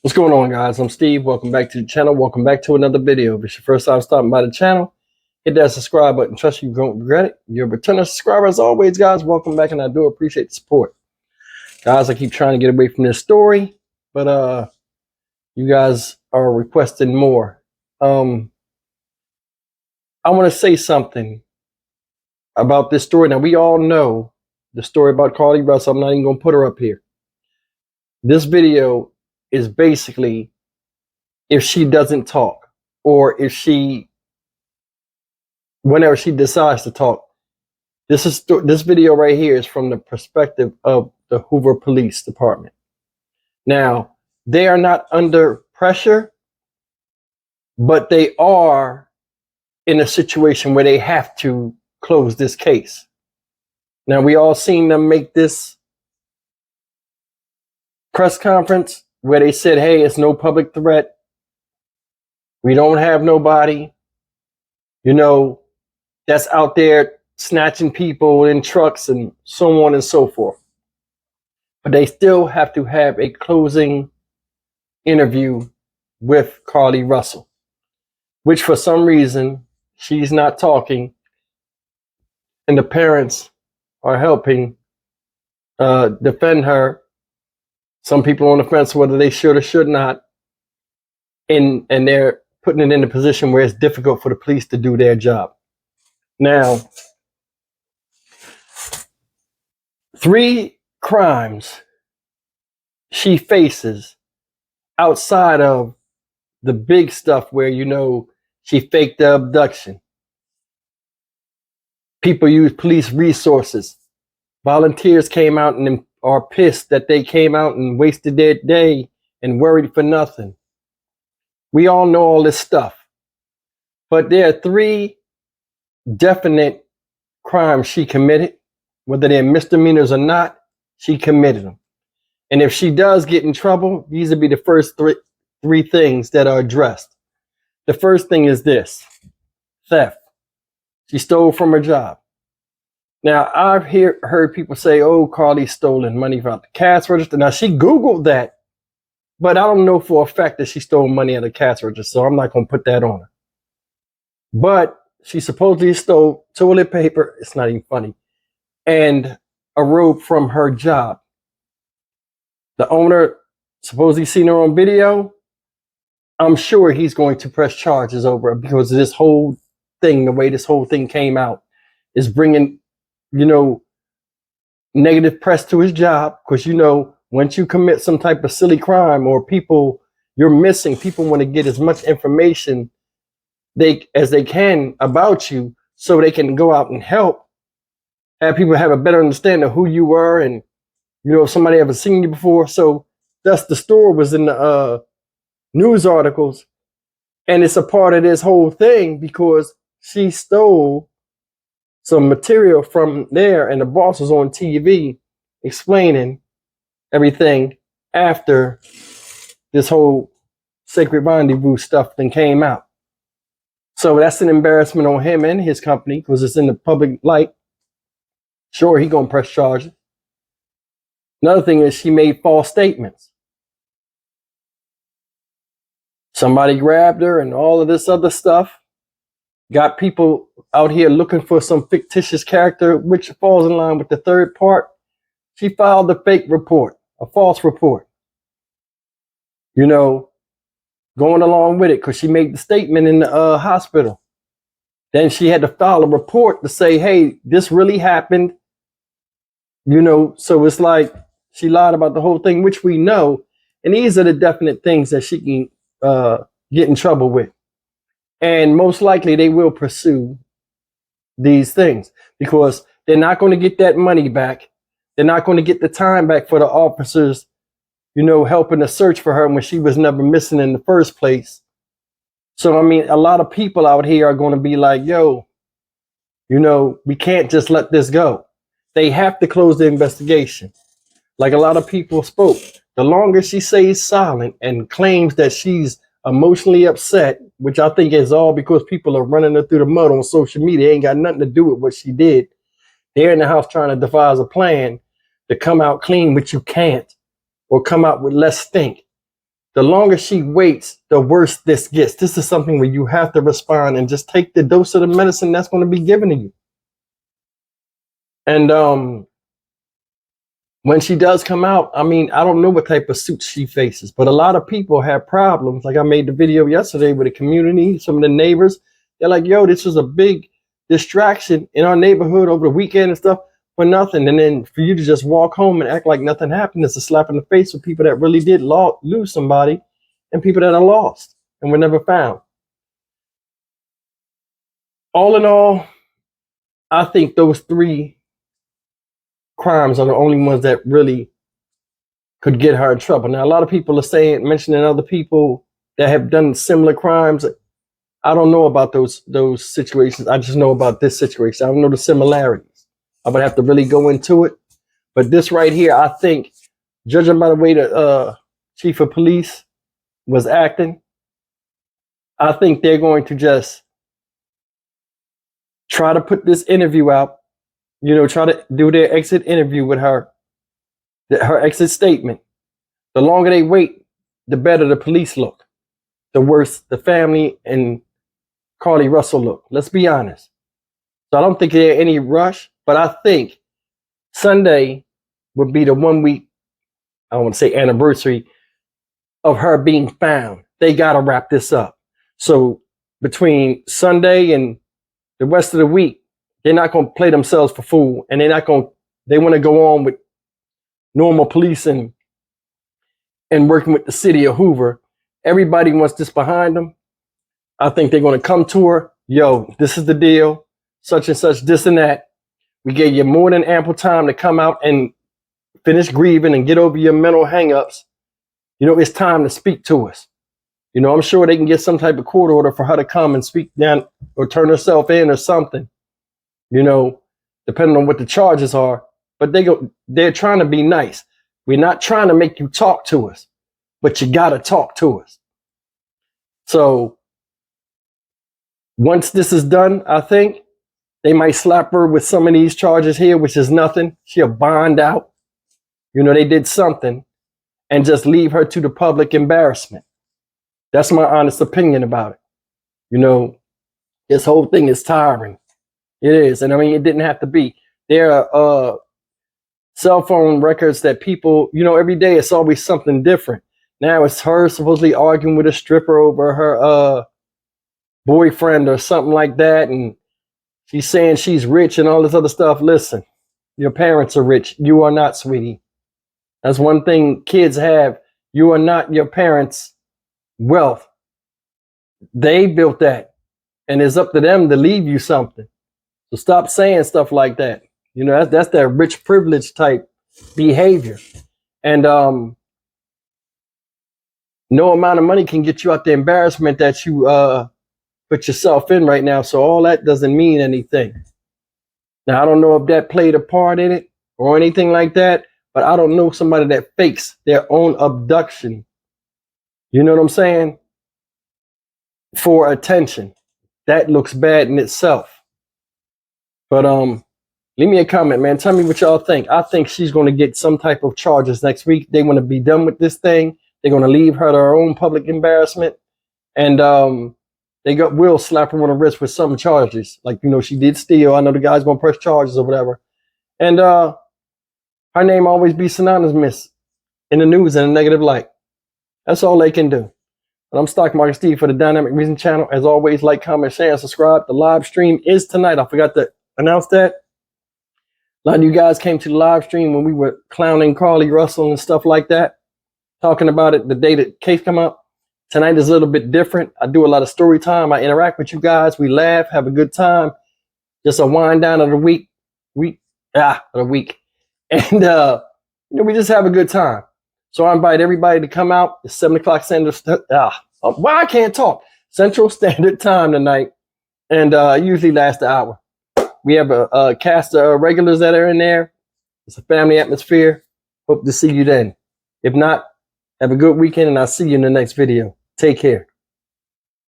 What's going on, guys? I'm Steve. Welcome back to the channel. Welcome back to another video. If it's your first time stopping by the channel, hit that subscribe button. Trust you won't regret it. You're a returning subscriber as always, guys. Welcome back, and I do appreciate the support. Guys, I keep trying to get away from this story, but you guys are requesting more. I want to say something about this story. Now, we all know the story about Carlee Russell. I'm not even going to put her up here. This video is basically if she doesn't talk, or if whenever she decides to talk. This video right here is from the perspective of the Hoover Police Department. Now, they are not under pressure, but they are in a situation where they have to close this case. Now, we all seen them make this press conference where they said, hey, it's no public threat. We don't have nobody, that's out there snatching people in trucks and so on and so forth. But they still have to have a closing interview with Carlee Russell, which for some reason she's not talking, and the parents are helping defend her. Some people on the fence whether they should or should not, and they're putting it in a position where it's difficult for the police to do their job. Now, 3 crimes she faces outside of the big stuff where, she faked the abduction. People use police resources. Volunteers came out and are pissed that they came out and wasted their day and worried for nothing. We all know all this stuff. But there are 3 definite crimes she committed. Whether they're misdemeanors or not, she committed them. And if she does get in trouble, these would be the first three things that are addressed. The first thing is this: theft. She stole from her job. Now, I've heard people say, oh, Carlee's stolen money from the cash register. Now, she Googled that, but I don't know for a fact that she stole money at the cash register, so I'm not going to put that on her. But she supposedly stole toilet paper, it's not even funny, and a robe from her job. The owner supposedly seen her on video. I'm sure he's going to press charges over her because of this whole thing, the way this whole thing came out, is bringing negative press to his job. Because, once you commit some type of silly crime or you're missing, people want to get as much information as they can about you so they can go out and help, have people have a better understanding of who you were and, if somebody ever seen you before. So thus the story was in the news articles, and it's a part of this whole thing because she stole some material from there, and the boss was on TV explaining everything after this whole sacred rendezvous stuff then came out. So that's an embarrassment on him and his company because it's in the public light. Sure, he gonna press charges. Another thing is she made false statements. Somebody grabbed her and all of this other stuff. Got people out here looking for some fictitious character, which falls in line with the third part. She filed a fake report, a false report. Going along with it because she made the statement in the hospital. Then she had to file a report to say, hey, this really happened. So it's like she lied about the whole thing, which we know. And these are the definite things that she can get in trouble with. And most likely they will pursue these things because they're not going to get that money back. They're not going to get the time back for the officers, helping to search for her when she was never missing in the first place. So, a lot of people out here are going to be like, yo, we can't just let this go. They have to close the investigation. Like a lot of people spoke. The longer she stays silent and claims that she's emotionally upset, which I think is all because people are running her through the mud on social media, ain't got nothing to do with what she did. They're in the house trying to devise a plan to come out clean, which you can't, or come out with less stink. the longer she waits, the worse this gets. This is something where you have to respond and just take the dose of the medicine that's going to be given to you. And when she does come out, I mean, I don't know what type of suit she faces, but a lot of people have problems. Like I made the video yesterday with the community, some of the neighbors, they're like, yo, this was a big distraction in our neighborhood over the weekend and stuff for nothing. And then for you to just walk home and act like nothing happened is a slap in the face for people that really did lose somebody and people that are lost and were never found. All in all, I think those 3 crimes are the only ones that really could get her in trouble. Now, a lot of people are mentioning other people that have done similar crimes. I don't know about those situations. I just know about this situation. I don't know the similarities. I would have to really go into it. But this right here, I think, judging by the way the chief of police was acting, I think they're going to just try to put this interview out, you know, try to do their exit interview with her, her exit statement. The longer they wait, the better the police look, the worse the family and Carlee Russell look. Let's be honest. So I don't think there's any rush, but I think Sunday would be the 1 week, I don't want to say anniversary of her being found. They got to wrap this up. So between Sunday and the rest of the week, they're not going to play themselves for fool, and they want to go on with normal policing and working with the city of Hoover. Everybody wants this behind them. I think they're going to come to her. Yo, this is the deal. Such and such, this and that. We gave you more than ample time to come out and finish grieving and get over your mental hangups. You know, it's time to speak to us. You know, I'm sure they can get some type of court order for her to come and speak down or turn herself in or something, you know, depending on what the charges are. But they're trying to be nice. We're not trying to make you talk to us, but you got to talk to us. So once this is done, I think they might slap her with some of these charges here, which is nothing. She'll bond out. You know, they did something, and just leave her to the public embarrassment. That's my honest opinion about it. You know, this whole thing is tiring. It is. And I mean, it didn't have to be. There are cell phone records that people, you know, every day it's always something different. Now it's her supposedly arguing with a stripper over her boyfriend or something like that. And she's saying she's rich and all this other stuff. Listen, your parents are rich. You are not, sweetie. That's one thing kids have. You are not your parents' wealth. They built that, and it's up to them to leave you something. So stop saying stuff like that. You know, that's that rich privilege type behavior. And no amount of money can get you out the embarrassment that you put yourself in right now. So all that doesn't mean anything. Now, I don't know if that played a part in it or anything like that, but I don't know somebody that fakes their own abduction. You know what I'm saying? For attention. That looks bad in itself. But leave me a comment, man. Tell me what y'all think. I think she's going to get some type of charges next week. They want to be done with this thing. They're going to leave her to her own public embarrassment. And will slap her on the wrist with some charges. Like, you know, she did steal. I know the guy's going to press charges or whatever. And her name always be synonymous in the news in a negative light. That's all they can do. But I'm Stock Market Steve for the Dynamic Reason channel. As always, like, comment, share, and subscribe. The live stream is tonight. I forgot to announce that. A lot of you guys came to the live stream when we were clowning Carlee Russell and stuff like that, talking about it the day the case come out. Tonight is a little bit different. I do a lot of story time. I interact with you guys. We laugh, have a good time. Just a wind down of the week. And you know, we just have a good time. So I invite everybody to come out. It's 7 o'clock Central. I can't talk. Central Standard Time tonight, and usually lasts an hour. We have a cast of regulars that are in there. It's a family atmosphere. Hope to see you then. If not, have a good weekend, and I'll see you in the next video. Take care.